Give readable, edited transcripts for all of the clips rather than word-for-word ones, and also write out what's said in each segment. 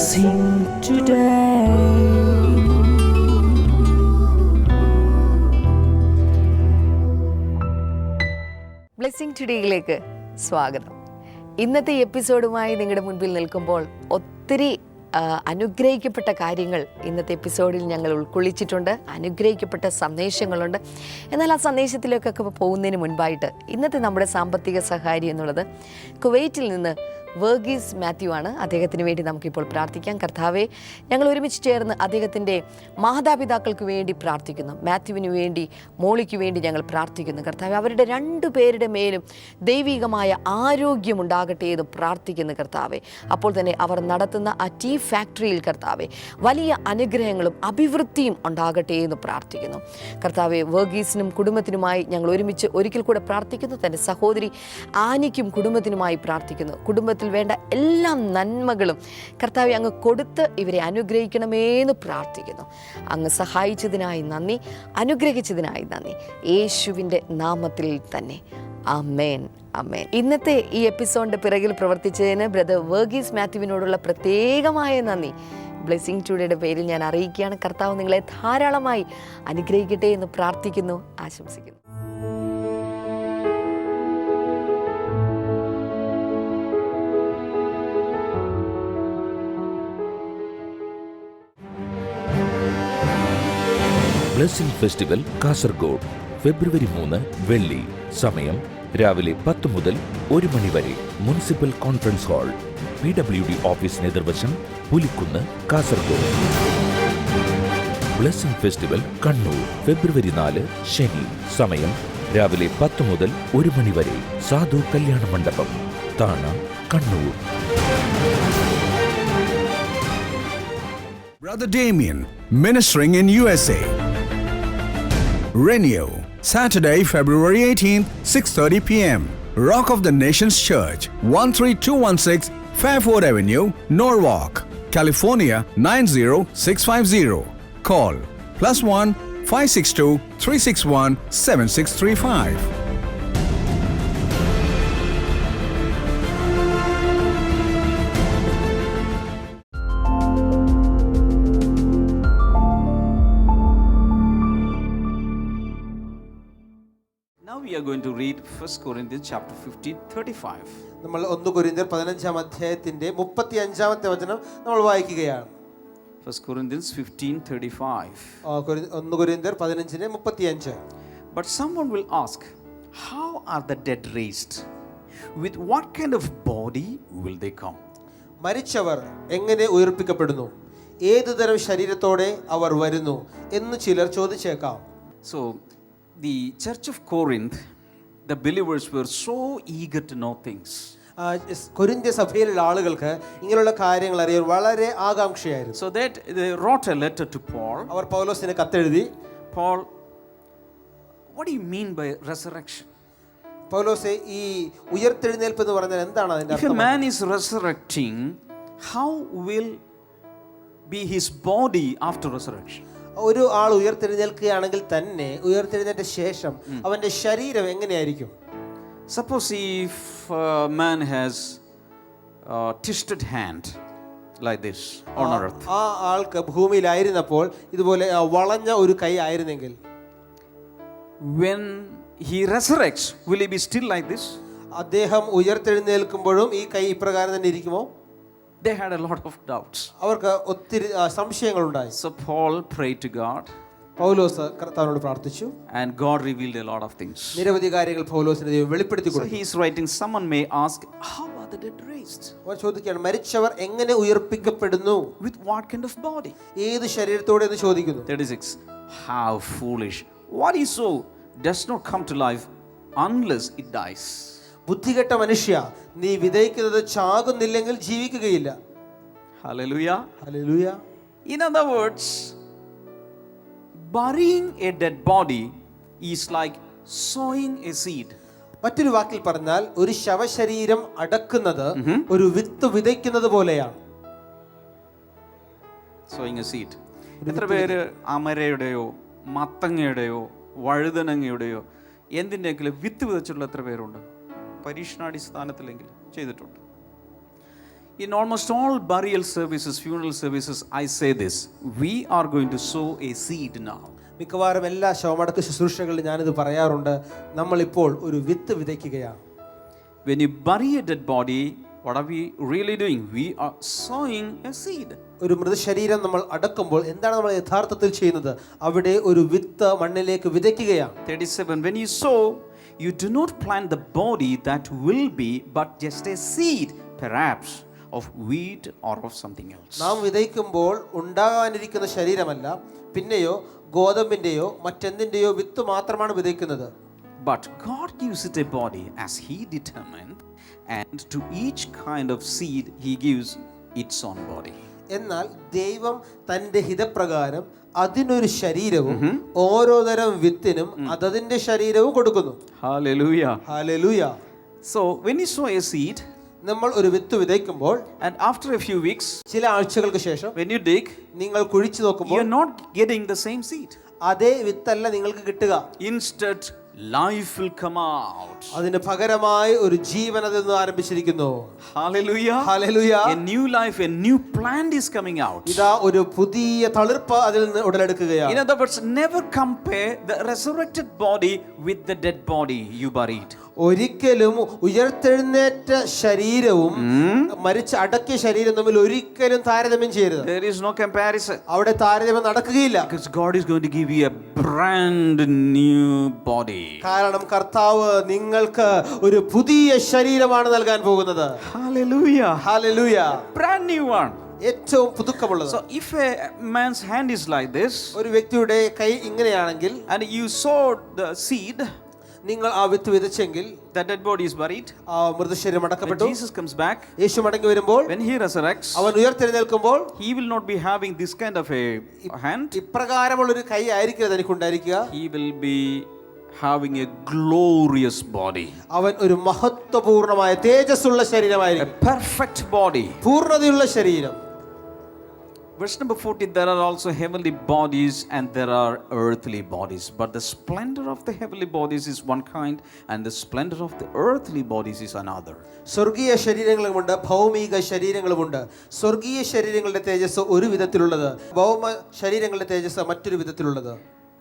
blessing today. Blessing ടുഡേയിലേക്ക് സ്വാഗതം. ഇന്നത്തെ എപ്പിസോഡുമായി നിങ്ങളുടെ മുൻപിൽ നിൽക്കുമ്പോൾ ഒത്തിരി അനുഗ്രഹിക്കപ്പെട്ട കാര്യങ്ങൾ ഇന്നത്തെ എപ്പിസോഡിൽ ഞങ്ങൾ ഉൾക്കൊള്ളിച്ചിട്ടുണ്ട്. അനുഗ്രഹിക്കപ്പെട്ട സന്ദേശങ്ങളുണ്ട്. എന്നാൽ ആ സന്ദേശത്തിലേക്കൊക്കെ പോകുന്നതിന് മുൻപായിട്ട് ഇന്നത്തെ നമ്മുടെ സാമ്പത്തിക സഹായി എന്നുള്ളത് കുവൈറ്റിൽ നിന്ന് വർഗീസ് മാത്യു ആണ്. അദ്ദേഹത്തിന് വേണ്ടി നമുക്കിപ്പോൾ പ്രാർത്ഥിക്കാം. കർത്താവെ, ഞങ്ങൾ ഒരുമിച്ച് ചേർന്ന് അദ്ദേഹത്തിൻ്റെ മാതാപിതാക്കൾക്ക് വേണ്ടി പ്രാർത്ഥിക്കുന്നു. മാത്യുവിന് വേണ്ടി, മോളിക്ക് വേണ്ടി ഞങ്ങൾ പ്രാർത്ഥിക്കുന്നു. കർത്താവെ, അവരുടെ രണ്ടു പേരുടെ മേലും ദൈവികമായ ആരോഗ്യം ഉണ്ടാകട്ടെ എന്ന് പ്രാർത്ഥിക്കുന്നു. കർത്താവെ, അപ്പോൾ തന്നെ അവർ നടത്തുന്ന ആ ടീ ഫാക്ടറിയിൽ കർത്താവെ വലിയ അനുഗ്രഹങ്ങളും അഭിവൃദ്ധിയും ഉണ്ടാകട്ടെ എന്ന് പ്രാർത്ഥിക്കുന്നു. കർത്താവെ, വർഗീസിനും കുടുംബത്തിനുമായി ഞങ്ങൾ ഒരുമിച്ച് ഒരിക്കൽ കൂടെ പ്രാർത്ഥിക്കുന്നു. തൻ്റെ സഹോദരി ആനിക്കും കുടുംബത്തിനുമായി പ്രാർത്ഥിക്കുന്നു. കുടുംബത്തിൽ വേണ്ട എല്ലാ നന്മകളും കർത്താവെ അങ്ങ് കൊടുത്ത് ഇവരെ അനുഗ്രഹിക്കണമേന്ന് പ്രാർത്ഥിക്കുന്നു. അങ്ങ് സഹായിച്ചതിനായി നന്ദി, അനുഗ്രഹിച്ചതിനായി നന്ദി, യേശുവിൻ്റെ നാമത്തിൽ തന്നെ. ആമേൻ, ആമേൻ. ഇന്നത്തെ ഈ എപ്പിസോഡിൻ്റെ പിറകിൽ പ്രവർത്തിച്ചതിന് ബ്രദർ വർഗീസ് മാത്യുവിനോടുള്ള പ്രത്യേകമായ നന്ദി ബ്ലെസ്സിംഗ് ടുഡേയുടെ പേരിൽ ഞാൻ അറിയിക്കുകയാണ്. കർത്താവ് നിങ്ങളെ ധാരാളമായി അനുഗ്രഹിക്കട്ടെ എന്ന് പ്രാർത്ഥിക്കുന്നു, ആശംസിക്കുന്നു. ബ്ലെസ്സിംഗ് ഫെസ്റ്റിവൽ കാസർഗോഡ് ഫെബ്രുവരി 3 വെള്ളി. സമയം രാവിലെ 10 മുതൽ 1 മണി വരെ. മുനിസിപ്പൽ കോൺഫറൻസ് ഹാൾ, PWD ഓഫീസിന് എതിർവശം, പുലിക്കുന്ന്, കാസർഗോഡ്. ബ്ലെസ്സിംഗ് ഫെസ്റ്റിവൽ കണ്ണൂർ ഫെബ്രുവരി 4 ശനി. സമയം രാവിലെ 10 മുതൽ 1 മണി വരെ. സാധു കല്യാണ മണ്ഡപം, താണ, Kannur. Brother Damien, ministering in USA. Renew, Saturday, February 18th, 6:30 p.m. Rock of the Nations Church, 13216 Fairford Avenue, Norwalk, California 90650. Call +1 562 361 7635. We are going to read 1 Corinthians chapter 15:35. നമ്മൾ 1 കൊരിന്ത്യർ 15-ാം അധ്യായത്തിന്റെ 35-ാമത്തെ വചനം നമ്മൾ വായിക്കുകയാണ്. 1 Corinthians 15:35. 1 കൊരിന്ത്യർ 15:35. But someone will ask, how are the dead raised? With what kind of body will they come? മരിച്ചവർ എങ്ങനെ ഉയർപ്പിക്കപ്പെടുന്നു? ഏതുതരം ശരീരത്തോടെ അവർ വരുന്നു എന്ന് ചിലർ ചോദിച്ചേക്കാം. So the church of Corinth, the believers were so eager to know things. കൊരിന്ത്യ സഭയിലുള്ള ആളുകൾക്ക് ഇങ്ങനെയുള്ള കാര്യങ്ങൾ അറിയാൻ വളരെ ആകാംക്ഷയായിരുന്നു. So that they wrote a letter to Paul. അവർ പൗലോസിന് കത്തെഴുതി, Paul, what do you mean by resurrection? പൗലോസേ, ഈ ഉയർത്തെഴുന്നേൽപ്പ് എന്ന് പറഞ്ഞാൽ എന്താണ് അതിന്റെ If a അർത്ഥം? man is resurrecting, how will be his body after resurrection? ഒരു ആൾ ഉയർത്തെഴുന്നേൽക്കുകയാണെങ്കിൽ തന്നെ ഉയർത്തെഴുന്നേറ്റ ശേഷം അവന്റെ ശരീരം എങ്ങനെയായിരിക്കും? Suppose if a man has a twisted hand like this on earth. ആ ആൾക്ക് ഭൂമിയിലായിരുന്നപ്പോൾ ഇതുപോലെ വളഞ്ഞ ഒരു കൈ ആയിരുന്നെങ്കിൽ, when he resurrects, will he be still like this? അദ്ദേഹം ഉയർത്തെഴുന്നേൽക്കുമ്പോഴും ഈ കൈ ഇപ്രകാരം തന്നെ ഇരിക്കുമോ? They had a lot of doubts. അവർക്ക് ഒത്തിരി സംശയങ്ങളുണ്ടായി. So Paul prayed to God. പൗലോസ് കർത്താവിനോട് പ്രാർത്ഥിച്ചു. And God revealed a lot of things. നിരവധി കാര്യങ്ങൾ പൗലോസിന് ദൈവം വെളിപ്പെടുത്തി So കൊടുത്തു. he is writing, someone may ask, how are the dead raised? അവർ ചോദിക്കുകയാണ്, മരിച്ചവർ എങ്ങനെ ഉയർപ്പിക്കപ്പെടുന്നു? With what kind of body? ഏത് ശരീരത്തോടെ എന്ന് ചോദിക്കുന്നു. 36. How foolish. What is so does not come to life unless it dies. ബുദ്ധികെട്ട മനുഷ്യ, നീ വിതയ്ക്കുന്നത് ചാകുന്നില്ലെങ്കിൽ ജീവിക്കുകയില്ല. Hallelujah. Hallelujah. In other words, burying a dead body is like sowing a seed. മറ്റൊരു വാക്കിൽ പറഞ്ഞാൽ ഒരു ശവശരീരം അടക്കുന്നത് ഒരു വിത്ത് വിതയ്ക്കുന്നത് പോലെയാണ്. Sowing a seed. എത്ര പേര് അമരയുടെയോ മത്തങ്ങയുടെയോ വഴുതനങ്ങയുടെയോ എന്തിൻ്റെയെങ്കിലും വിത്ത് വിതച്ചിട്ടുള്ള എത്ര പേരുണ്ട്? പരീക്ഷണാടിസ്ഥാനത്തിലെങ്കിലും ചെയ്തിട്ടുണ്ട്. In almost all burial services, funeral services, I say this: we are going to sow a seed now. മിക്കവാറും എല്ലാ ശവമടക്ക ശുശ്രൂഷകളിലും ഞാനിത് പറയാറുണ്ട്. നമ്മളിപ്പോൾ ഒരു വിത്ത് വിതയ്ക്കുകയാണ്. When you bury a dead body, what are we really doing? We are sowing a seed. ഒരു മൃതശരീരം നമ്മൾ അടക്കുമ്പോൾ എന്താണ് നമ്മൾ യഥാർത്ഥത്തിൽ ചെയ്യുന്നത്? അവിടെ ഒരു വിത്ത് മണ്ണിലേക്ക് വിതയ്ക്കുകയാണ്. 37. When you sow, you do not plant the body that will be, but just a seed, perhaps of wheat or of something else. നാം വിതയ്ക്കുമ്പോൾ ഉണ്ടാകാനിരിക്കുന്ന ശരീരമല്ല, പിന്നെയോ ഗോതമ്പിന്റെയോ മറ്റെന്തിന്റെയോ വിത്ത് മാത്രമാണ് വിതയ്ക്കുന്നത്. But God gives it a body as He determined, and to each kind of seed He gives its own body. എന്നാൽ ദൈവം തന്റെ ഹിതപ്രകാരം അതിനൊരു ശരീരവും ഓരോ തരം വിത്തിനും അതതിന്റെ ശരീരവും കൊടുക്കുന്നു. Hallelujah. Hallelujah. So when you sow a seed, നമ്മൾ ഒരു വിത്ത് വിതയ്ക്കുമ്പോൾ and after a few weeks, ചില ആഴ്ചകൾക്ക് ശേഷം when you dig, നിങ്ങൾ കുഴിച്ചു നോക്കുമ്പോൾ you're not getting the same seed. അതേ വിത്തല്ല നിങ്ങൾക്ക് കിട്ടുക. Instead, life will come out. അതിന് പകരമായി ഒരു ജീവൻ അതിൽ നിന്ന് ആരംഭിച്ചിരിക്കുന്നു. Hallelujah. Hallelujah. A new life, a new plant is coming out. ഇതാ ഒരു പുതിയ തളിർപ്പ് അതിൽ നിന്ന് ഉടലെടുക്കുകയാണ്. In other words, never compare the resurrected body with the dead body you buried. ഒരിക്കലും ഉയർത്തെഴുന്നേറ്റ ശരീരവും മരിച്ച അടക്കിയ ശരീരം തമ്മിൽ ഒരിക്കലും താരതമ്യം ചെയ്യരുത്. There is no comparison. അവിടെ താരതമ്യം നടക്കുകയില്ല. Because God is going to give you a brand new body. കാരണം കർത്താവ് നിങ്ങൾക്ക് ഒരു പുതിയ ശരീരമാണ് നൽകാൻ പോകുന്നത്. Hallelujah. Hallelujah. Brand new one. ഏറ്റവും പുതുക്കമുള്ളത്. So if a man's hand is like this, ഒരു വ്യക്തിയുടെ കൈ ഇങ്ങനെയാണെങ്കിൽ, and you sowed the seed, നിങ്ങൾ ആ വിത്ത് വിതച്ചെങ്കിൽ, that dead body is buried. ആ മൃതശരീരം When അടക്കപ്പെട്ടു. Jesus comes back, യേശു മടങ്ങി വരുമ്പോൾ, when he resurrects, അവൻ ഉയർത്തെഴുന്നേൽക്കുമ്പോൾ, he will not be having this kind of a hand. ഇപ്രകാരമുള്ളൊരു കൈ ആയിരിക്കില്ല എനിക്കുണ്ടായിരിക്കുക. He will be having a glorious body, അവൻ ഒരു മഹത്വപൂർണമായ തേജസ്സുള്ള a ശരീരമായിരിക്കും. perfect body. പൂർണ്ണതയുള്ള ശരീരം. Verse number 40, there are also heavenly bodies and there are earthly bodies, but the splendor of the heavenly bodies is one kind and the splendor of the earthly bodies is another. സ്വർഗീയ ശരീരങ്ങളുമുണ്ട്, ഭൗമിക ശരീരങ്ങളുമുണ്ട്. സ്വർഗീയ ശരീരങ്ങളുടെ തേജസ് ഒരു വിധത്തിലുള്ളത്, ഭൗമ ശരീരങ്ങളുടെ തേജസ് മറ്റൊരു വിധത്തിലുള്ളത്.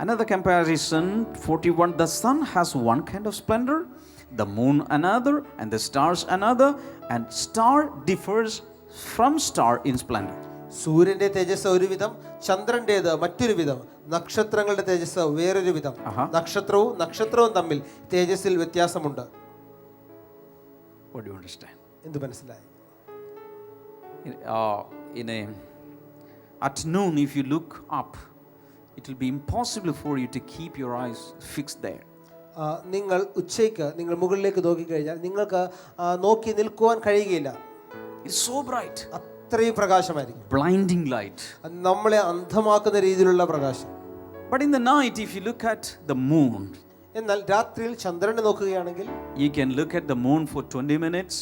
Another comparison, 41, the sun has one kind of splendor, the moon another, and the stars another, and star differs from star in splendor. സൂര്യന്റെ തേജസ് ഒരു വിധം, ചന്ദ്രന്റേത് മറ്റൊരു വിധം, നക്ഷത്രങ്ങളുടെ തേജസ് വേറൊരു വിധം. നക്ഷത്രവും തമ്മിൽ തേജസ്സിൽ വ്യത്യാസമുണ്ട്. What do you understand? എന്ത് മനസ്സിലായി? At noon, if you look up, it will be impossible for you to keep your eyes fixed there. നിങ്ങൾ ഉച്ചയ്ക്ക് നിങ്ങൾ മുകളിലേക്ക് നോക്കിക്കഴിഞ്ഞാൽ നിങ്ങൾക്ക് നോക്കി നിൽക്കുവാൻ കഴിയുകയില്ല. It's so bright. അത്രയും പ്രകാശമായിരിക്കും. Blinding light. നമ്മളെ അന്ധമാക്കുന്ന രീതിയിലുള്ള പ്രകാശം. But in the night, if you look at the moon, എന്നാൽ രാത്രിയിൽ ചന്ദ്രനെ നോക്കുകയാണെങ്കിൽ, you can look at the moon for 20 minutes,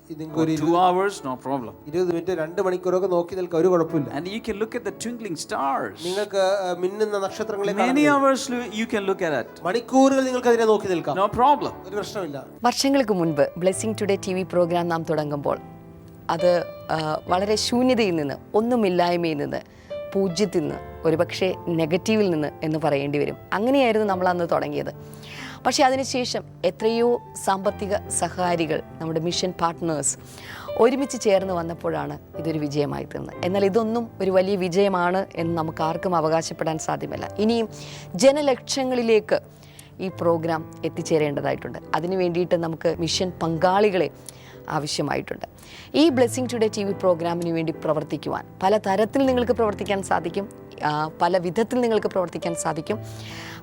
നിങ്ങൾക്ക് or 2 hours, no problem. 20 minute 2 മണിക്കൂറൊക്കെ നോക്കി നിൽക്കാൻ ഒരു കുഴപ്പമില്ല. And you can look at the twinkling stars. നിങ്ങൾക്ക് മിന്നുന്ന നക്ഷത്രങ്ങളെ Many hours you can look at it. മണിക്കൂറുകൾ നിങ്ങൾക്ക് അതിനെ നോക്കി നിൽക്കാം. No problem. ഒരു പ്രശ്നമില്ല. വർഷങ്ങൾക്ക് മുൻപ് ബ്ലെസ്സിംഗ് ടുഡേ TV പ്രോഗ്രാം നാം തുടങ്ങുമ്പോൾ അത് വളരെ ശൂന്യതയിൽ നിന്ന്, ഒന്നുമില്ലായ്മയിൽ നിന്ന്, പൂജ്യത്തിൽ നിന്ന്, ഒരുപക്ഷെ നെഗറ്റീവിൽ നിന്ന് എന്ന് പറയേണ്ടി വരും. അങ്ങനെയായിരുന്നു നമ്മൾ അന്ന് തുടങ്ങിയത്. പക്ഷേ അതിനുശേഷം എത്രയോ സാമ്പത്തിക സഹകാരികൾ, നമ്മുടെ മിഷൻ പാർട്ട്നേഴ്സ് ഒരുമിച്ച് ചേർന്ന് വന്നപ്പോഴാണ് ഇതൊരു വിജയമായി തീർന്നത്. എന്നാൽ ഇതൊന്നും ഒരു വലിയ വിജയമാണ് എന്ന് നമുക്ക് ആർക്കും അവകാശപ്പെടാൻ സാധ്യമല്ല. ഇനിയും ജനലക്ഷങ്ങളിലേക്ക് ഈ പ്രോഗ്രാം എത്തിച്ചേരേണ്ടതായിട്ടുണ്ട്. അതിനു വേണ്ടിയിട്ട് നമുക്ക് മിഷൻ പങ്കാളികളെ ആവശ്യമായിട്ടുണ്ട്. ഈ ബ്ലെസ്സിംഗ് ടുഡേ TV പ്രോഗ്രാമിന് വേണ്ടി പ്രവർത്തിക്കുവാൻ പല തരത്തിൽ നിങ്ങൾക്ക് പ്രവർത്തിക്കാൻ സാധിക്കും, പല വിധത്തിൽ നിങ്ങൾക്ക് പ്രവർത്തിക്കാൻ സാധിക്കും.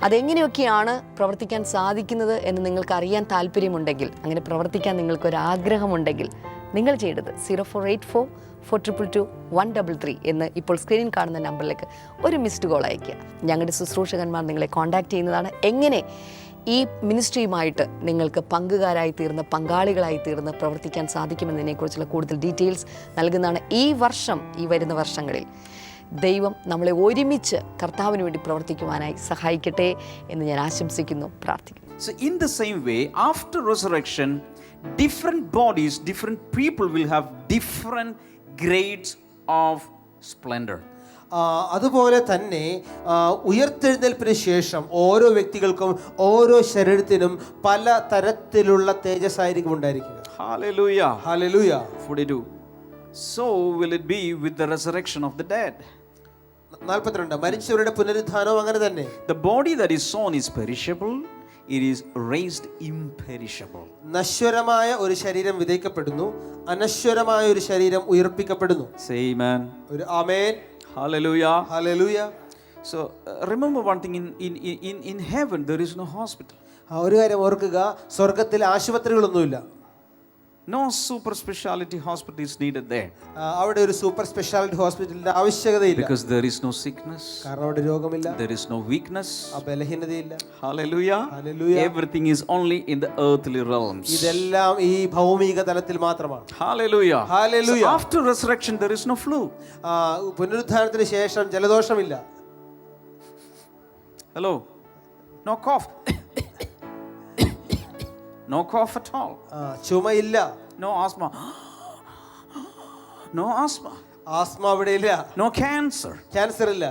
അതെങ്ങനെയൊക്കെയാണ് പ്രവർത്തിക്കാൻ സാധിക്കുന്നത് എന്ന് നിങ്ങൾക്ക് അറിയാൻ താല്പര്യമുണ്ടെങ്കിൽ, അങ്ങനെ പ്രവർത്തിക്കാൻ നിങ്ങൾക്കൊരാഗ്രഹമുണ്ടെങ്കിൽ, നിങ്ങൾ ചെയ്യേണ്ടത് 0484222133 എന്ന് ഇപ്പോൾ സ്ക്രീനിൽ കാണുന്ന നമ്പറിലേക്ക് ഒരു മിസ്ഡ് കോൾ അയയ്ക്കുക. ഞങ്ങളുടെ ശുശ്രൂഷകന്മാർ നിങ്ങളെ കോൺടാക്ട് ചെയ്യുന്നതാണ്. എങ്ങനെ ഈ മിനിസ്ട്രിയുമായിട്ട് നിങ്ങൾക്ക് പങ്കുകാരായി തീർന്ന്, പങ്കാളികളായി തീർന്ന് പ്രവർത്തിക്കാൻ സാധിക്കുമെന്നതിനെക്കുറിച്ചുള്ള കൂടുതൽ ഡീറ്റെയിൽസ് നൽകുന്നതാണ്. ഈ വർഷം, ഈ വരുന്ന വർഷങ്ങളിൽ ദൈവം നമ്മളെ ഒരുമിച്ച് കർത്താവിന് വേണ്ടി പ്രവർത്തിക്കുവാനായി സഹായിക്കട്ടെ എന്ന് ഞാൻ ആശംസിക്കുന്നു, പ്രാർത്ഥിക്കുന്നു. So in the same way, after resurrection, different bodies, different people will have different grades of splendor. അതുപോലെ തന്നെ ഉയർത്തെഴുന്നേൽപ്പിന് ശേഷം ഓരോ വ്യക്തികൾക്കും ഓരോ ശരീരത്തിനും പല തരത്തിലുള്ള തേജസ്സായിരിക്കും ഉണ്ടായിരിക്കുക. Hallelujah. Hallelujah. 42. So will it be with the resurrection of the dead. 42 മരിച്ചവരുടെ പുനരുത്ഥാനവും അങ്ങനെ തന്നെ. The body that is sown is perishable, it is raised imperishable. നശ്വരമായ ഒരു ശരീരം വിതയ്ക്കപ്പെടുന്നു, അനശ്വരമായ ഒരു ശരീരം ഉയർപ്പിക്കപ്പെടുന്നു. Say amen. ഒരു ആമേൻ. Hallelujah. Hallelujah. So remember one thing, in heaven there is no hospital. ഒരു കാര്യം ഓർക്കുക, സ്വർഗ്ഗത്തിൽ ആശുപത്രികളൊന്നുമില്ല. No super speciality hospital is needed there. അവിടെ ഒരു സൂപ്പർ സ്പെഷ്യാലിറ്റി ഹോസ്പിറ്റലിന്റെ ആവശ്യകതയില്ല. Because there is no sickness. കാരണം അവിടെ രോഗമില്ല. There is no weakness. ബലഹീനതയില്ല. Hallelujah. Hallelujah. Everything is only in the earthly realms. ഇതെല്ലാം ഈ ഭൗമിക തലത്തിൽ മാത്രമാണ്. Hallelujah. Hallelujah. So after resurrection there is no flu. പുനരുത്ഥാനത്തിന് ശേഷം ജലദോഷമില്ല. Hello. No cough. No cough at all. ചുമയില്ല. No asthma. No asthma. Asthma അവിടെ ഇല്ല. No cancer. Cancer ഇല്ല.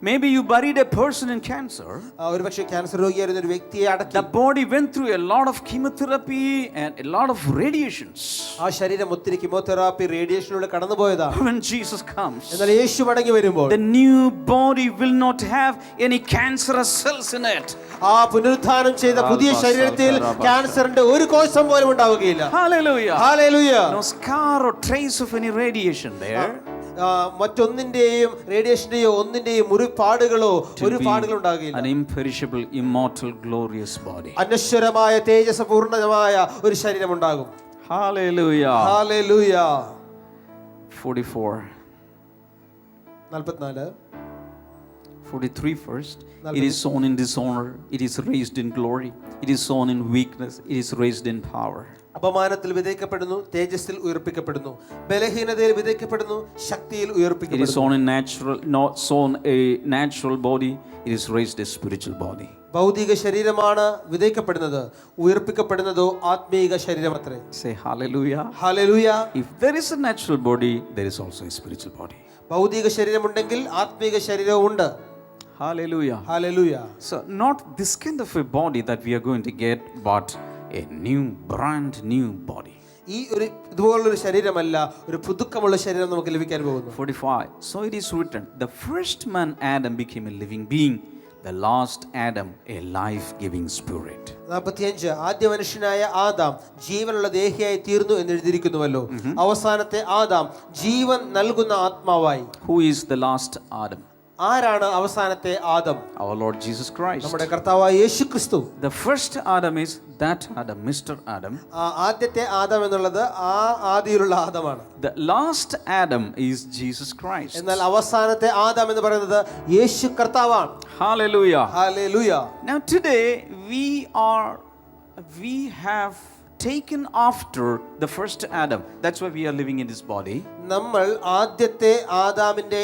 Maybe you buried a person in cancer. ഒരു പക്ഷേ cancer രോഗിയായിരുന്ന ഒരു വ്യക്തിയെ അടക്കി. The body went through a lot of chemotherapy and a lot of radiations. ആ ശരീരം ഒത്തിരി കീമോതെറാപ്പി റേഡിയേഷനിലൂടെ കടന്നുപോയതാണ്. When Jesus comes, എന്നാൽ യേശു മടങ്ങി വരുമ്പോൾ the new body will not have any cancerous cells in it. ആ പുനരുത്ഥാനം ചെയ്ത പുതിയ ശരീരത്തിൽ ക്യാൻസറിന്റെ ഒരു കോശം പോലും ഉണ്ടാവുകയില്ല. Hallelujah. Hallelujah. No scar or trace of any radiation there. മറ്റൊന്നിന്റെയും റേഡിയേഷന്റെയോ ഒന്നിന്റെയും മുറിപ്പാടുകളോ ഒരു പാടുകൾ ഉണ്ടാകില്ല. An imperishable, immortal, glorious body. അനശ്വരമായ തേജസ്പൂർണമായ ഒരു ശരീരം ഉണ്ടാകും. Hallelujah. Hallelujah. 44. 44. 43 first. It is sown in dishonor, it is raised in glory. It is sown in weakness, it is raised in power. അപമാനത്തിൽ വിതയ്ക്കപ്പെടുന്നു, തേജസ്സിൽ ഉയർപ്പിക്കപ്പെടുന്നു. ബലഹീനതയിൽ വിതയ്ക്കപ്പെടുന്നു, ശക്തിയിൽ ഉയർപ്പിക്കപ്പെടുന്നു. It is sown in natural, not sown a natural body, it is raised a spiritual body. ഭൗതിക ശരീരമാണ് വിതയ്ക്കപ്പെടുന്നത്, ഉയർപ്പിക്കപ്പെടുന്നതോ ആത്മീക ശരീരമത്രേ. Say hallelujah. Hallelujah. If there is a natural body, there is also a spiritual body. ഭൗതിക ശരീരമുണ്ടെങ്കിൽ ആത്മീക ശരീരവും ഉണ്ട്. Hallelujah. Hallelujah. So not this kind of a body that we are going to get, but a new, brand new body. ഈ ഒരു ഇതുപോലുള്ളൊരു ശരീരമല്ല, ഒരു പുതുക്കമുള്ള ശരീരം നമുക്ക് ലഭിക്കാൻ പോകുന്നു. 45. So it is written, the first man Adam became a living being, the last Adam a life-giving spirit. 45 ആദ്യ മനുഷ്യനായ ആദാം ജീവനുള്ള ദേഹിയായി തീർന്നു എന്ന് എഴുതിയിരിക്കുന്നുവല്ലോ. അവസാനത്തെ ആദാം ജീവൻ നൽകുന്ന ആത്മാവായി. Who is the last Adam? ആരാണ് അവസാനത്തെ Adam? Our Lord Jesus Christ. നമ്മുടെ കർത്താവായ യേശുക്രിസ്തു. The first Adam is that Adam, Mr. Adam. ആദ്യത്തെ ആദം എന്നുള്ളത് ആ ആദിയിലുള്ള ആദമാണ്. The last Adam is Jesus Christ. എന്നാൽ അവസാനത്തെ ആദം എന്ന് പറയുന്നത് യേശു കർത്താവാണ്. Hallelujah. Hallelujah. Now today we have taken after the first Adam. That's why we are living in this body. നമ്മൾ ആദ്യത്തെ ആദാമിന്റെ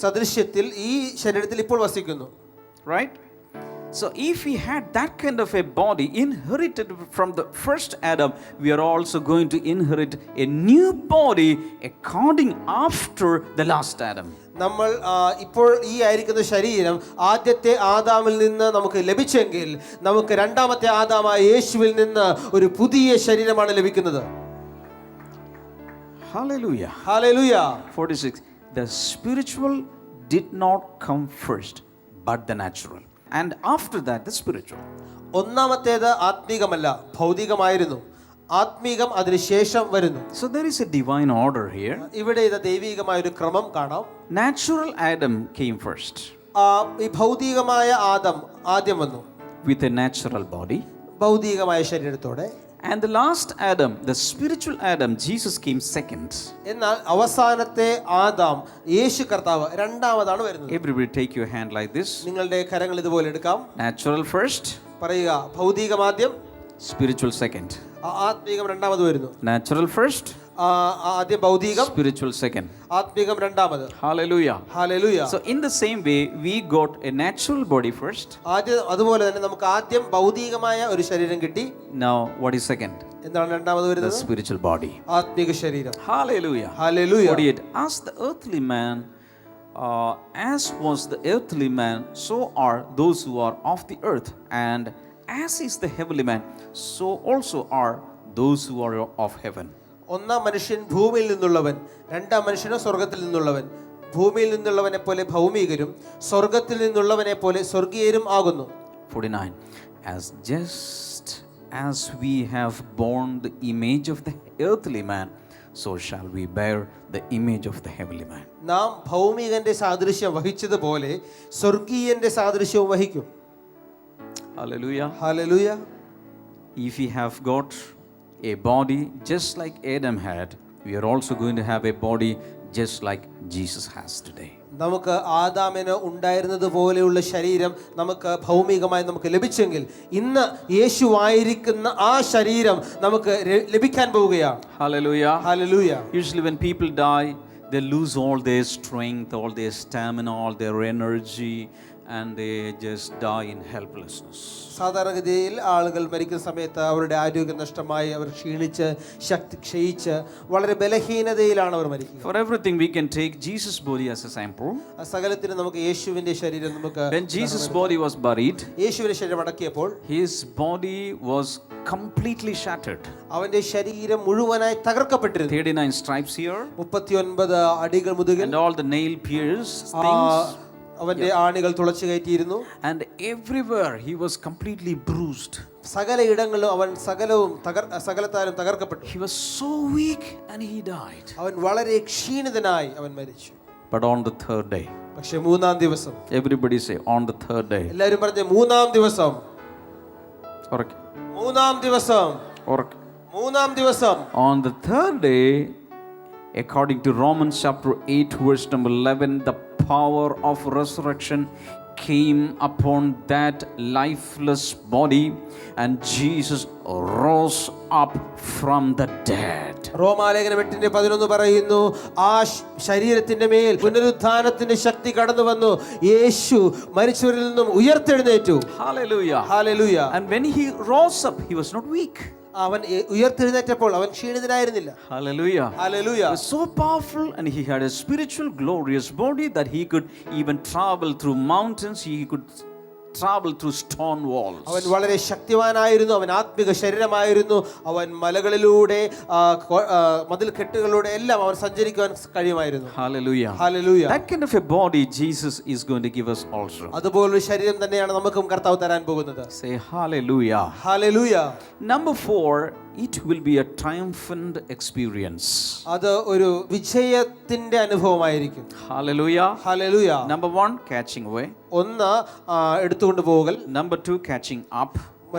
സദൃശ്യത്തിൽ ഈ ശരീരത്തിൽ ഇപ്പോൾ വസിക്കുന്നു. Right? So if we had that kind of a body inherited from the first Adam, we are also going to inherit a new body according after the last Adam. നമ്മൾ ഇപ്പോൾ ഈ ആയിരിക്കുന്ന ശരീരം ആദ്യത്തെ ആദാമിൽ നിന്ന് നമുക്ക് ലഭിച്ചെങ്കിൽ നമുക്ക് രണ്ടാമത്തെ ആദാമായ യേശുവിൽ നിന്ന് ഒരു പുതിയ ശരീരമാണ് ലഭിക്കുന്നത്. Hallelujah. Hallelujah. 46. The spiritual did not come first, but the natural. And after that, the spiritual. ഒന്നാമത്തേത് ആത്മീകമല്ല, ഭൗതികമായിരുന്നു. ആത്മീകം അതിനുശേഷം വരുന്നു. So there is a divine order here. ഇവിടെ ഇത് ദൈവികമായ ഒരു ക്രമം കാണാം. Natural Adam came first. ഈ ഭൗതികമായ ആദം ആദ്യം വന്നു. With a natural body. ഭൗതികമായ ശരീരത്തോടെ. And the last Adam, the spiritual Adam, Jesus came second. എന്നാൽ അവസാനത്തെ ആദാം യേശു കർത്താവ് രണ്ടാമതാണ് വരുന്നത്. Everybody take your hand like this. നിങ്ങളുടെ കരങ്ങൾ ഇതുപോലെ എടുക്കാം. Natural first. പറയുക, ഭൗതികം ആദ്യം, spiritual second. ആത്മീകം രണ്ടാമത് വരുന്നു. Natural first. ആദ്യം ഭൗതികം, spiritual second. ആത്മീകം രണ്ടാമത്. Hallelujah. Hallelujah. So in the same way, we got a natural body first. അതുപോലെ തന്നെ നമുക്ക് ആദ്യം ഭൗതികമായ ഒരു ശരീരം കിട്ടി. Now what is second? എന്താണ് രണ്ടാമത് The വരുന്നത്? spiritual body. ആത്മീക ശരീരം. Hallelujah. Hallelujah. 48. As the earthly man, as was the earthly man, so are those who are of the earth, and as is the heavenly man, so also are those who are of heaven. ഒന്നാം മനുഷ്യൻ ഭൂമിയിൽ നിന്നുള്ളവൻ, രണ്ടാം മനുഷ്യനോ സ്വർഗത്തിൽ നിന്നുള്ളവൻ. ഭൂമിയിൽ നിന്നുള്ളവനെ പോലെ ഭൗമികരും സ്വർഗത്തിൽ നിന്നുള്ളവനെ പോലെ സ്വർഗീയരും ആകുന്നു. 49. As just as we have borne the image of the earthly man, so shall we bear the image of the heavenly man. നാം ഭൗമികന്റെ സാദൃശ്യം വഹിച്ചതുപോലെ സ്വർഗീയന്റെ സാദൃശ്യവും വഹിക്കും. Hallelujah. Hallelujah. If we have got a body just like Adam had, we are also going to have a body just like Jesus has today. നമുക്ക് ആദാമിന് ഉണ്ടായിരുന്നത് പോലെയുള്ള ശരീരം നമുക്ക് ഭൗമികമായി നമുക്ക് ലഭിച്ചെങ്കിൽ ഇന്ന് യേശുവായിരിക്കുന്ന ആ ശരീരം നമുക്ക് ലഭിക്കാൻ പോവുകയാണ്. Hallelujah. Hallelujah. Usually when people die, they lose all their strength, all their stamina, all their energy, and they just die in helplessness. സാധാരണഗതിയിൽ ആളുകൾ മരിക്കുന്ന സമയത്ത് അവരുടെ ആരോഗ്യം നഷ്ടമായി അവർ ക്ഷീണിച്ച് ശക്തി ക്ഷയിച്ച് വളരെ ബലഹീനതയിലാണ് അവർ മരിക്കുന്നത്. For everything we can take Jesus' body as a sample. സകലത്തിന് നമുക്ക് യേശുവിന്റെ ശരീരം നമുക്ക് When Jesus' body was buried, യേശുവിന്റെ ശരീരം അടക്കിയപ്പോൾ his body was completely shattered. അവന്റെ ശരീരം മുഴുവനായി തകർക്കപ്പെട്ടിരുന്നു. 39 stripes here, 39 അടികൾ മുതുകിൽ, and all the nail pierced things. അവന്റെ ആണികൾ തുളച്ചു കയറ്റിയിരുന്നു. And everywhere he was completely bruised. സകല ഇടങ്ങളിലും അവൻ സകലത്താലും തകർക്കപ്പെട്ടു. He was so weak and he died. അവൻ വളരെ ക്ഷീണിതനായി അവൻ മരിച്ചു. But on the third day, പക്ഷെ മൂന്നാം ദിവസം, everybody say on the third day. എല്ലാവരും പറഞ്ഞു മൂന്നാം ദിവസം, Okay. മൂന്നാം ദിവസം, Okay. മൂന്നാം ദിവസം. On the third day, according to Romans chapter 8 verse number 11, the power of resurrection came upon that lifeless body and Jesus rose up from the dead. റോമാലേഖനം 8:11 പറയുന്നു, ആ ശരീരത്തിന്റെ മേൽ പുനരുത്ഥാനത്തിന്റെ ശക്തി കടന്നു വന്നു, യേശു മരിച്ചവരിൽ നിന്നും ഉയർത്തെഴുന്നേറ്റു. Hallelujah. Hallelujah. And when he rose up, he was not weak. അവൻ ഉയർത്തെഴുന്നേറ്റപ്പോൾ അവൻ ക്ഷീണിതനായിരുന്നില്ല. Hallelujah. Hallelujah. He was so powerful and he had a spiritual glorious body that he could even travel through mountains, he could travel through stone walls. അവൻ വളരെ ശക്തിവാനായിരുന്നു, അവൻ ആത്മിക ശരീരമായിരുന്നു, അവൻ മലകളിലൂടെ മതിൽ കെട്ടുകളിലൂടെ എല്ലാം അവൻ സഞ്ചരിക്കുവാൻ കഴിയുമായിരുന്നു. Hallelujah. Hallelujah. That kind of a body Jesus is going to give us also. അതുപോലൊരു ശരീരം തന്നെയാണ് നമുക്കും കർത്താവ് തരാൻ പോകുന്നത്. Say hallelujah. Hallelujah. Number 4, it will be a triumphant experience. അത് ഒരു വിജയത്തിന്റെ അനുഭവമായിരിക്കും. Hallelujah. Hallelujah. Number 1, catching away. ഒന്ന് എടുത്തുകൊണ്ട് പോകൽ. Number 2, catching up.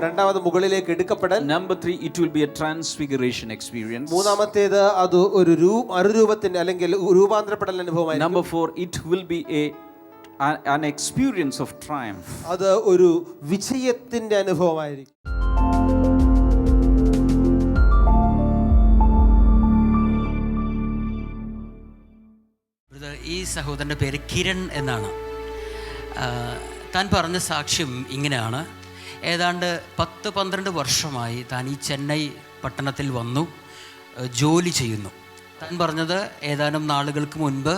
രണ്ടാമത് മുകളിലേക്ക് എടുക്കപ്പെടൽ. Number 3, it will be a transfiguration experience. മൂന്നാമത്തേത് അത് ഒരു മറുരൂപത്തിന്റെ അല്ലെങ്കിൽ രൂപാന്തരപ്പെടൽ അനുഭവമായിരിക്കും. Number 4, it will be an experience of triumph. അത് ഒരു വിജയത്തിന്റെ അനുഭവമായിരിക്കും. ഈ സഹോദരൻ്റെ പേര് കിരൺ എന്നാണ്. താൻ പറഞ്ഞ സാക്ഷ്യം ഇങ്ങനെയാണ്. ഏതാണ്ട് 10-12 വർഷമായി താൻ ഈ ചെന്നൈ പട്ടണത്തിൽ വന്നു ജോലി ചെയ്യുന്നു. താൻ പറഞ്ഞത് ഏതാനും നാളുകൾക്ക് മുൻപ്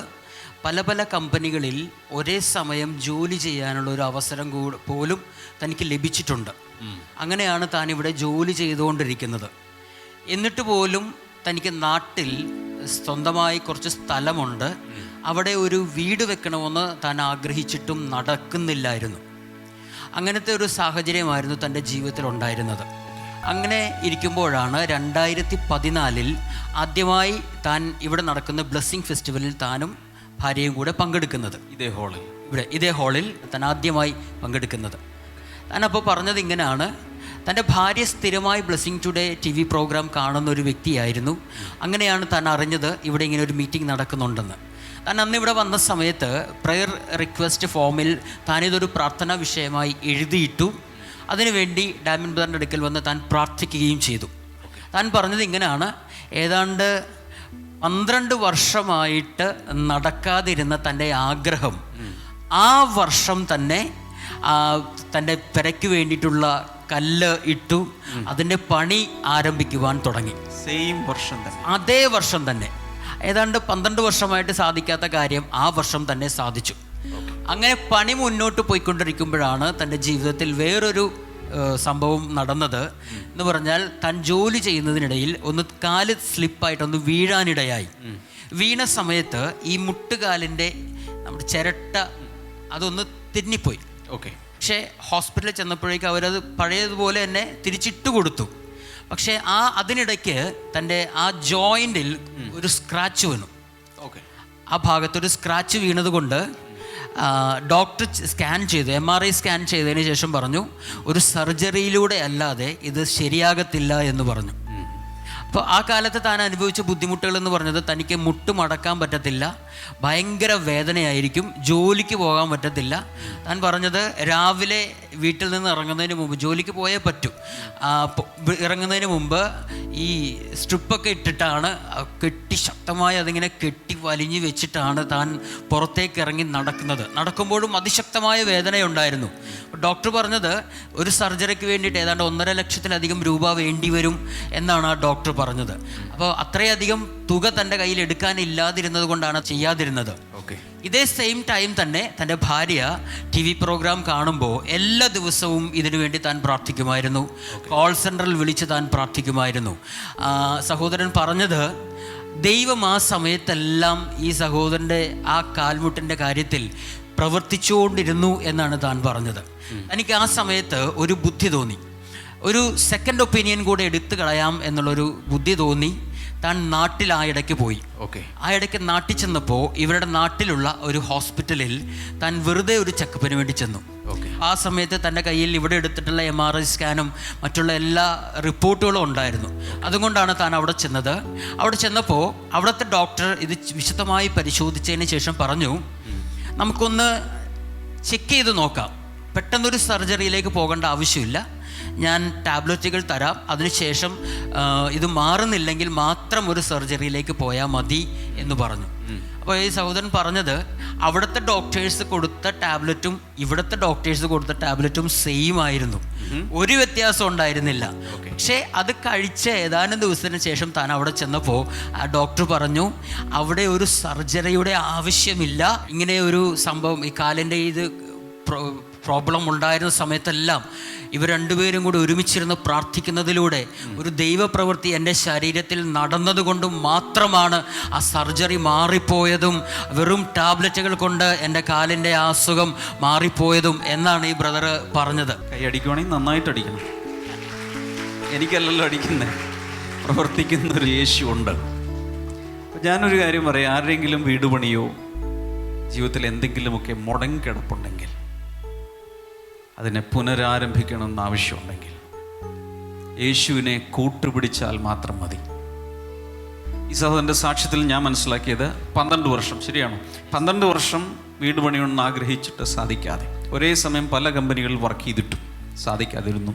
പല പല കമ്പനികളിൽ ഒരേ സമയം ജോലി ചെയ്യാനുള്ള ഒരു അവസരം പോലും തനിക്ക് ലഭിച്ചിട്ടുണ്ട്. അങ്ങനെയാണ് താൻ ഇവിടെ ജോലി ചെയ്തുകൊണ്ടിരിക്കുന്നത്. എന്നിട്ട് പോലും തനിക്ക് നാട്ടിൽ സ്വന്തമായി കുറച്ച് സ്ഥലമുണ്ട്, അവിടെ ഒരു വീട് വെക്കണമെന്ന് താൻ ആഗ്രഹിച്ചിട്ടും നടക്കുന്നില്ലായിരുന്നു. അങ്ങനത്തെ ഒരു സാഹചര്യമായിരുന്നു തൻ്റെ ജീവിതത്തിൽ ഉണ്ടായിരുന്നത്. അങ്ങനെ ഇരിക്കുമ്പോഴാണ് 2014 ആദ്യമായി താൻ ഇവിടെ നടക്കുന്ന ബ്ലെസ്സിങ് ഫെസ്റ്റിവലിൽ താനും ഭാര്യയും കൂടെ പങ്കെടുക്കുന്നത്. ഇതേ ഹാളിൽ താൻ ആദ്യമായി പങ്കെടുക്കുന്നത്. താൻ അപ്പോൾ പറഞ്ഞത് ഇങ്ങനെയാണ്, തൻ്റെ ഭാര്യ സ്ഥിരമായി ബ്ലെസ്സിങ് ടുഡേ TV പ്രോഗ്രാം കാണുന്ന ഒരു വ്യക്തിയായിരുന്നു. അങ്ങനെയാണ് താൻ അറിഞ്ഞത് ഇവിടെ ഇങ്ങനെ ഒരു മീറ്റിംഗ് നടക്കുന്നുണ്ടെന്ന്. താൻ അന്ന് ഇവിടെ വന്ന സമയത്ത് പ്രെയർ റിക്വസ്റ്റ് ഫോമിൽ താനിതൊരു പ്രാർത്ഥനാ വിഷയമായി എഴുതിയിട്ടു. അതിനുവേണ്ടി ഡാമിൻ ബ്രദറിൻ്റെ അടുക്കൽ വന്ന് താൻ പ്രാർത്ഥിക്കുകയും ചെയ്തു. താൻ പറഞ്ഞത് ഇങ്ങനെയാണ്, ഏതാണ്ട് 12 വർഷമായിട്ട് നടക്കാതിരുന്ന തൻ്റെ ആഗ്രഹം ആ വർഷം തന്നെ തൻ്റെ പെരയ്ക്ക് വേണ്ടിയിട്ടുള്ള കല്ല് ഇട്ടു, അതിൻ്റെ പണി ആരംഭിക്കുവാൻ തുടങ്ങി. സെയിം വർഷം തന്നെ, അതേ വർഷം തന്നെ. ഏതാണ്ട് 12 വർഷമായിട്ട് സാധിക്കാത്ത കാര്യം ആ വർഷം തന്നെ സാധിച്ചു. അങ്ങനെ പണി മുന്നോട്ട് പോയിക്കൊണ്ടിരിക്കുമ്പോഴാണ് തൻ്റെ ജീവിതത്തിൽ വേറൊരു സംഭവം നടന്നത്. എന്ന് പറഞ്ഞാൽ താൻ ജോലി ചെയ്യുന്നതിനിടയിൽ ഒന്ന് കാല് സ്ലിപ്പായിട്ടൊന്ന് വീഴാനിടയായി. വീണ സമയത്ത് ഈ മുട്ടുകാലിൻ്റെ നമ്മുടെ ചിരട്ട അതൊന്ന് തിന്നിപ്പോയി. ഓക്കെ. പക്ഷേ ഹോസ്പിറ്റലിൽ ചെന്നപ്പോഴേക്കും അവരത് പഴയതുപോലെ തന്നെ തിരിച്ചിട്ട് കൊടുത്തു. പക്ഷേ അതിനിടയ്ക്ക് തൻ്റെ ആ ജോയിൻറ്റിൽ ഒരു സ്ക്രാച്ച് വീണു. ഓക്കെ. ആ ഭാഗത്തൊരു സ്ക്രാച്ച് വീണത് കൊണ്ട് ഡോക്ടർ സ്കാൻ ചെയ്തു, MRI സ്കാൻ ചെയ്തതിന് ശേഷം പറഞ്ഞു ഒരു സർജറിയിലൂടെ അല്ലാതെ ഇത് ശരിയാകത്തില്ല എന്ന് പറഞ്ഞു. അപ്പോൾ ആ കാലത്ത് താൻ അനുഭവിച്ച ബുദ്ധിമുട്ടുകൾ എന്ന് പറഞ്ഞത് തനിക്ക് മുട്ട് മടക്കാൻ പറ്റത്തില്ല, ഭയങ്കര വേദനയായിരിക്കും, ജോലിക്ക് പോകാൻ പറ്റത്തില്ല. താൻ പറഞ്ഞത് രാവിലെ വീട്ടിൽ നിന്ന് ഇറങ്ങുന്നതിന് മുമ്പ്, ജോലിക്ക് പോയേ പറ്റൂ, ഇറങ്ങുന്നതിന് മുമ്പ് ഈ സ്ട്രിപ്പൊക്കെ ഇട്ടിട്ടാണ് ശക്തമായി അതിങ്ങനെ കെട്ടി വലിഞ്ഞു വെച്ചിട്ടാണ് താൻ പുറത്തേക്ക് ഇറങ്ങി നടക്കുമ്പോഴും അതിശക്തമായ വേദനയുണ്ടായിരുന്നു. ഡോക്ടർ പറഞ്ഞത് ഒരു സർജറിക്ക് വേണ്ടിയിട്ട് ഏതാണ്ട് 1.5 ലക്ഷത്തിലധികം രൂപ വേണ്ടി വരും എന്നാണ് ആ ഡോക്ടർ പറഞ്ഞത്. അപ്പോൾ അത്രയധികം തുക തൻ്റെ കയ്യിൽ എടുക്കാനില്ലാതിരുന്നത് കൊണ്ടാണ് ചെയ്യാതിരുന്നത്. ഇതേ സെയിം ടൈം തന്നെ തൻ്റെ ഭാര്യ TV പ്രോഗ്രാം കാണുമ്പോൾ എല്ലാ ദിവസവും ഇതിനു വേണ്ടി താൻ പ്രാർത്ഥിക്കുമായിരുന്നു. കോൾ സെൻറ്ററിൽ വിളിച്ച് താൻ പ്രാർത്ഥിക്കുമായിരുന്നു. സഹോദരൻ പറഞ്ഞത് ദൈവം ആ സമയത്തെല്ലാം ഈ സഹോദരൻ്റെ ആ കാൽമുട്ടിൻ്റെ കാര്യത്തിൽ പ്രവർത്തിച്ചുകൊണ്ടിരുന്നു എന്നാണ് താൻ പറഞ്ഞത്. എനിക്ക് ആ സമയത്ത് ഒരു ബുദ്ധി തോന്നി, ഒരു സെക്കൻഡ് ഒപ്പീനിയൻ കൂടെ എടുത്തു കളയാം എന്നുള്ളൊരു ബുദ്ധി തോന്നി. താൻ നാട്ടിൽ ആ ഇടയ്ക്ക് പോയി. ആ ഇടയ്ക്ക് നാട്ടിൽ ചെന്നപ്പോൾ ഇവരുടെ നാട്ടിലുള്ള ഒരു ഹോസ്പിറ്റലിൽ താൻ വെറുതെ ഒരു ചെക്കപ്പിന് വേണ്ടി ചെന്നു. ആ സമയത്ത് തൻ്റെ കയ്യിൽ ഇവിടെ എടുത്തിട്ടുള്ള MRI സ്കാനും മറ്റുള്ള എല്ലാ റിപ്പോർട്ടുകളും ഉണ്ടായിരുന്നു. അതുകൊണ്ടാണ് താൻ അവിടെ ചെന്നത്. അവിടെ ചെന്നപ്പോൾ അവിടുത്തെ ഡോക്ടർ ഇത് വിശദമായി പരിശോധിച്ചതിന് ശേഷം പറഞ്ഞു, നമുക്കൊന്ന് ചെക്ക് ചെയ്ത് നോക്കാം, പെട്ടെന്നൊരു സർജറിയിലേക്ക് പോകേണ്ട ആവശ്യമില്ല, ഞാൻ ടാബ്ലറ്റുകൾ തരാം, അതിനുശേഷം ഇത് മാറുന്നില്ലെങ്കിൽ മാത്രം ഒരു സർജറിയിലേക്ക് പോയാൽ മതി എന്ന് പറഞ്ഞു. അപ്പോൾ ഈ സഹോദരൻ പറഞ്ഞത് അവിടുത്തെ ഡോക്ടേഴ്സ് കൊടുത്ത ടാബ്ലറ്റും ഇവിടുത്തെ ഡോക്ടേഴ്സ് കൊടുത്ത ടാബ്ലറ്റും സെയിം ആയിരുന്നു, ഒരു വ്യത്യാസം ഉണ്ടായിരുന്നില്ല. പക്ഷേ അത് കഴിച്ച ഏതാനും ദിവസത്തിന് ശേഷം താൻ അവിടെ ചെന്നപ്പോൾ ആ ഡോക്ടർ പറഞ്ഞു അവിടെ ഒരു സർജറിയുടെ ആവശ്യമില്ല. ഇങ്ങനെ ഒരു സംഭവം ഈ കാലിൻ്റെ ഇത് പ്രോബ്ലം ഉണ്ടായിരുന്ന സമയത്തെല്ലാം ഇവർ രണ്ടുപേരും കൂടി ഒരുമിച്ചിരുന്ന് പ്രാർത്ഥിക്കുന്നതിലൂടെ ഒരു ദൈവപ്രവൃത്തി എൻ്റെ ശരീരത്തിൽ നടന്നതുകൊണ്ടും മാത്രമാണ് ആ സർജറി മാറിപ്പോയതും വെറും ടാബ്ലറ്റുകൾ കൊണ്ട് എൻ്റെ കാലിൻ്റെ ആ അസുഖം മാറിപ്പോയതും എന്നാണ് ഈ ബ്രദർ പറഞ്ഞത്. കൈ അടിക്കുവാണെങ്കിൽ നന്നായിട്ട് അടിക്കണം, എനിക്കല്ലല്ലോ അടിക്കുന്നത്, പ്രവർത്തിക്കുന്നൊരു യേശു ഉണ്ട്. ഞാനൊരു കാര്യം പറയാം, ആരുടെയെങ്കിലും വീട് പണിയോ ജീവിതത്തിൽ എന്തെങ്കിലുമൊക്കെ മുടങ്ങിക്കിടപ്പുണ്ടെങ്കിൽ അതിനെ പുനരാരംഭിക്കണമെന്ന് ആവശ്യമുണ്ടെങ്കിൽ യേശുവിനെ കൂട്ടുപിടിച്ചാൽ മാത്രം മതി. ഈ സഹോദരൻ്റെ സാക്ഷ്യത്തിൽ ഞാൻ മനസ്സിലാക്കിയത് 12 വർഷം, ശരിയാണോ? 12 വർഷം വീട് പണിയൊന്നും ആഗ്രഹിച്ചിട്ട് സാധിക്കാതെ, ഒരേ സമയം പല കമ്പനികളിൽ വർക്ക് ചെയ്തിട്ടും സാധിക്കാതിരുന്നു.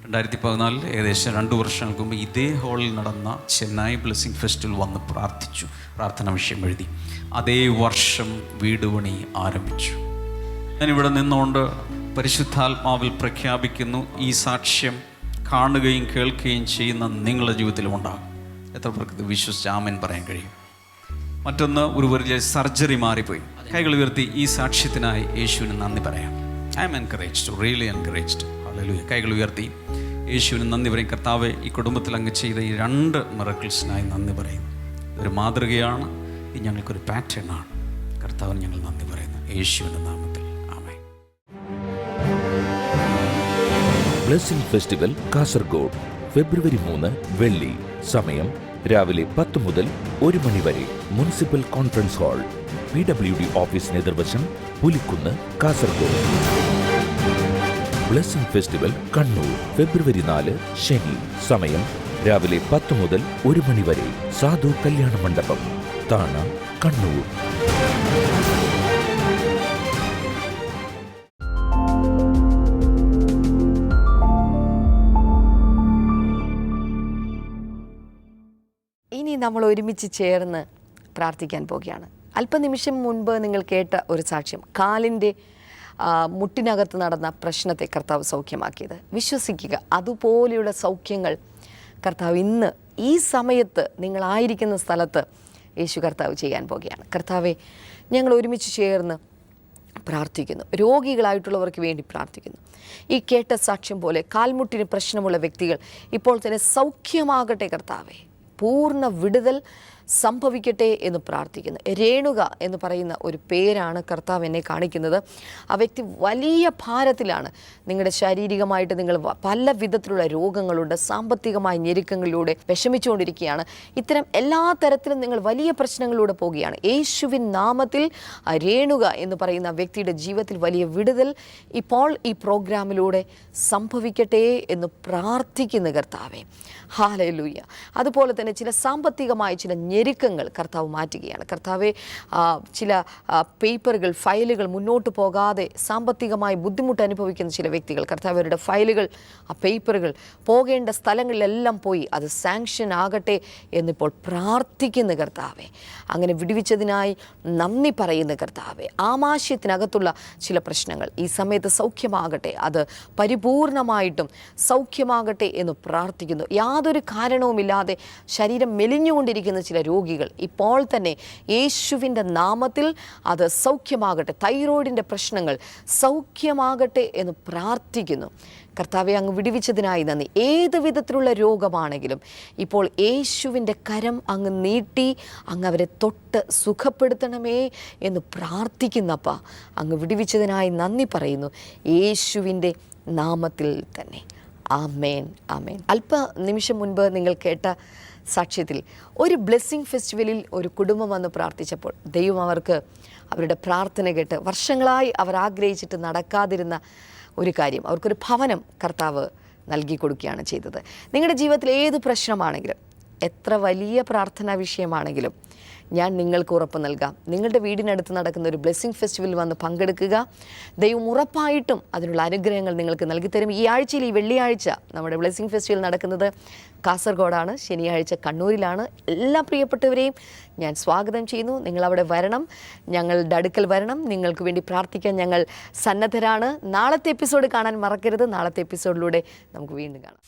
2014 ഏകദേശം 2 വർഷങ്ങൾക്ക് മുമ്പ് ഇതേ ഹാളിൽ നടന്ന ചെന്നൈ ബ്ലെസ്സിങ് ഫെസ്റ്റിവൽ വന്ന് പ്രാർത്ഥിച്ചു, പ്രാർത്ഥന വിഷയം എഴുതി. അതേ വർഷം വീട് പണി ആരംഭിച്ചു. ഞാനിവിടെ നിന്നുകൊണ്ട് പരിശുദ്ധാത്മാവിൽ പ്രഖ്യാപിക്കുന്നു, ഈ സാക്ഷ്യം കാണുകയും കേൾക്കുകയും ചെയ്യുന്ന നിങ്ങളുടെ ജീവിതത്തിലും ഉണ്ടാകും. എത്ര പേർക്ക് ഇത് വിശ്വസിച്ച് ആമേൻ പറയാൻ കഴിയും? മറ്റൊന്ന്, ഒരു വലിയ സർജറി മാറിപ്പോയി. കൈകൾ ഉയർത്തി ഈ സാക്ഷ്യത്തിനായി യേശുവിന് നന്ദി പറയാം. I M encouraged, really encouraged. Hallelujah. കൈകൾ ഉയർത്തി യേശുവിന് നന്ദി പറയും. കർത്താവെ, ഈ കുടുംബത്തിൽ അങ്ങ് ചെയ്ത ഈ 2 മിറക്കിൾസിനായി നന്ദി പറയുന്നു. ഇതൊരു മാതൃകയാണ്, ഇത് ഞങ്ങൾക്കൊരു പാറ്റേൺ ആണ്. കർത്താവിന് ഞങ്ങൾ നന്ദി പറയുന്നു യേശുവിൻ്റെ നാമത്തിൽ. ആമേൻ. ബ്ലെസ്സിംഗ് ഫെസ്റ്റിവൽ കാസർഗോഡ് ഫെബ്രുവരി 3 വെള്ളി. സമയം രാവിലെ 10 മുതൽ 1 മണി വരെ. മുനിസിപ്പൽ കോൺഫറൻസ് ഹാൾ, PWD ഓഫീസിന് എതിർവശം, പുലിക്കുന്ന്, കാസർഗോഡ്. ബ്ലെസ്സിംഗ് ഫെസ്റ്റിവൽ കണ്ണൂർ ഫെബ്രുവരി 4 ശനി. സമയം രാവിലെ 10 മുതൽ 1 മണി വരെ. സാധു കല്യാണ മണ്ഡപം, താണ, കണ്ണൂർ. ഇനി നമ്മൾ ഒരുമിച്ച് ചേർന്ന് പ്രാർത്ഥിക്കാൻ പോവുകയാണ്. അല്പനിമിഷം മുൻപ് നിങ്ങൾ കേട്ട ഒരു സാക്ഷ്യം, കാലിൻ്റെ മുട്ടിനകത്ത് നടന്ന പ്രശ്നത്തെ കർത്താവ് സൗഖ്യമാക്കിയത്. വിശ്വസിക്കുക, അതുപോലെയുള്ള സൗഖ്യങ്ങൾ കർത്താവ് ഇന്ന് ഈ സമയത്ത് നിങ്ങളായിരിക്കുന്ന സ്ഥലത്ത് യേശു കർത്താവ് ചെയ്യാൻ പോവുകയാണ്. കർത്താവെ, ഞങ്ങൾ ഒരുമിച്ച് ചേർന്ന് പ്രാർത്ഥിക്കുന്നു. രോഗികളായിട്ടുള്ളവർക്ക് വേണ്ടി പ്രാർത്ഥിക്കുന്നു. ഈ കേട്ട സാക്ഷ്യം പോലെ കാൽമുട്ടിന് പ്രശ്നമുള്ള വ്യക്തികൾ ഇപ്പോൾ തന്നെ സൗഖ്യമാകട്ടെ കർത്താവെ, പൂർണ്ണ വിടുതൽ സംഭവിക്കട്ടെ എന്ന് പ്രാർത്ഥിക്കുന്നു. രേണുക എന്ന് പറയുന്ന ഒരു പേരാണ് കർത്താവ് എന്നെ കാണിക്കുന്നത്. ആ വ്യക്തി വലിയ ഭാരത്തിലാണ്. നിങ്ങളുടെ ശാരീരികമായിട്ട് നിങ്ങൾ പല വിധത്തിലുള്ള രോഗങ്ങളുണ്ട്, സാമ്പത്തികമായ ഞെരുക്കങ്ങളിലൂടെ വിഷമിച്ചുകൊണ്ടിരിക്കുകയാണ്. ഇത്തരം എല്ലാ തരത്തിലും നിങ്ങൾ വലിയ പ്രശ്നങ്ങളിലൂടെ പോവുകയാണ്. യേശുവിൻ നാമത്തിൽ രേണുക എന്ന് പറയുന്ന വ്യക്തിയുടെ ജീവിതത്തിൽ വലിയ വിടുതൽ ഇപ്പോൾ ഈ പ്രോഗ്രാമിലൂടെ സംഭവിക്കട്ടെ എന്ന് പ്രാർത്ഥിക്കുന്ന കർത്താവേ, ഹല്ലേലൂയ. അതുപോലെ തന്നെ ചില സാമ്പത്തികമായ ചില ഞെരുക്കങ്ങൾ കർത്താവ് മാറ്റുകയാണ്. കർത്താവെ, ചില പേപ്പറുകൾ, ഫയലുകൾ മുന്നോട്ട് പോകാതെ സാമ്പത്തികമായി ബുദ്ധിമുട്ട് അനുഭവിക്കുന്ന ചില വ്യക്തികൾ, കർത്താവ് അവരുടെ ഫയലുകൾ, ആ പേപ്പറുകൾ പോകേണ്ട സ്ഥലങ്ങളിലെല്ലാം പോയി അത് സാങ്ഷൻ ആകട്ടെ എന്നിപ്പോൾ പ്രാർത്ഥിക്കുന്ന കർത്താവെ, അങ്ങനെ വിടുവിച്ചതിനായി നന്ദി പറയുന്ന കർത്താവെ, ആമാശയത്തിനകത്തുള്ള ചില പ്രശ്നങ്ങൾ ഈ സമയത്ത് സൗഖ്യമാകട്ടെ, അത് പരിപൂർണമായിട്ടും സൗഖ്യമാകട്ടെ എന്ന് പ്രാർത്ഥിക്കുന്നു. യാതൊരു കാരണവുമില്ലാതെ ശരീരം മെലിഞ്ഞുകൊണ്ടിരിക്കുന്ന ചില രോഗികൾ ഇപ്പോൾ തന്നെ യേശുവിൻ്റെ നാമത്തിൽ അത് സൗഖ്യമാകട്ടെ. തൈറോയിഡിൻ്റെ പ്രശ്നങ്ങൾ സൗഖ്യമാകട്ടെ എന്ന് പ്രാർത്ഥിക്കുന്നു. കർത്താവെ, അങ്ങ് വിടുവിച്ചതിനായി നന്ദി. ഏത് വിധത്തിലുള്ള രോഗമാണെങ്കിലും ഇപ്പോൾ യേശുവിൻ്റെ കരം അങ്ങ് നീട്ടി അങ്ങ് അവരെ തൊട്ട് സുഖപ്പെടുത്തണമേ എന്ന് പ്രാർത്ഥിക്കുന്നപ്പ, അങ്ങ് വിടുവിച്ചതിനായി നന്ദി പറയുന്നു യേശുവിൻ്റെ നാമത്തിൽ തന്നെ. ആമേൻ, ആമേൻ. അല്പ നിമിഷം മുൻപ് നിങ്ങൾ കേട്ട സാക്ഷ്യത്തിൽ ഒരു ബ്ലെസ്സിങ് ഫെസ്റ്റിവലിൽ ഒരു കുടുംബം വന്ന് പ്രാർത്ഥിച്ചപ്പോൾ ദൈവം അവർക്ക് അവരുടെ പ്രാർത്ഥന കേട്ട് വർഷങ്ങളായി അവർ ആഗ്രഹിച്ചിട്ട് നടക്കാതിരുന്ന ഒരു കാര്യം, അവർക്കൊരു ഭവനം കർത്താവ് നൽകി കൊടുക്കുകയാണ് ചെയ്തത്. നിങ്ങളുടെ ജീവിതത്തിൽ ഏത് പ്രശ്നമാണെങ്കിലും, എത്ര വലിയ പ്രാർത്ഥനാ വിഷയമാണെങ്കിലും ഞാൻ നിങ്ങൾക്ക് ഉറപ്പ് നൽകാം, നിങ്ങളുടെ വീടിനടുത്ത് നടക്കുന്ന ഒരു ബ്ലെസ്സിങ് ഫെസ്റ്റിവലിൽ വന്ന് പങ്കെടുക്കുക. ദൈവം ഉറപ്പായിട്ടും അതിനുള്ള അനുഗ്രഹങ്ങൾ നിങ്ങൾക്ക് നൽകിത്തരും. ഈ ആഴ്ചയിൽ, ഈ വെള്ളിയാഴ്ച നമ്മുടെ ബ്ലെസ്സിങ് ഫെസ്റ്റിവൽ നടക്കുന്നത് കാസർഗോഡാണ്, ശനിയാഴ്ച കണ്ണൂരിലാണ്. എല്ലാ പ്രിയപ്പെട്ടവരെയും ഞാൻ സ്വാഗതം ചെയ്യുന്നു. നിങ്ങളവിടെ വരണം, ഞങ്ങളുടെ അടുക്കൽ വരണം. നിങ്ങൾക്ക് വേണ്ടി പ്രാർത്ഥിക്കാൻ ഞങ്ങൾ സന്നദ്ധരാണ്. നാളത്തെ എപ്പിസോഡ് കാണാൻ മറക്കരുത്. നാളത്തെ എപ്പിസോഡിലൂടെ നമുക്ക് വീണ്ടും കാണാം.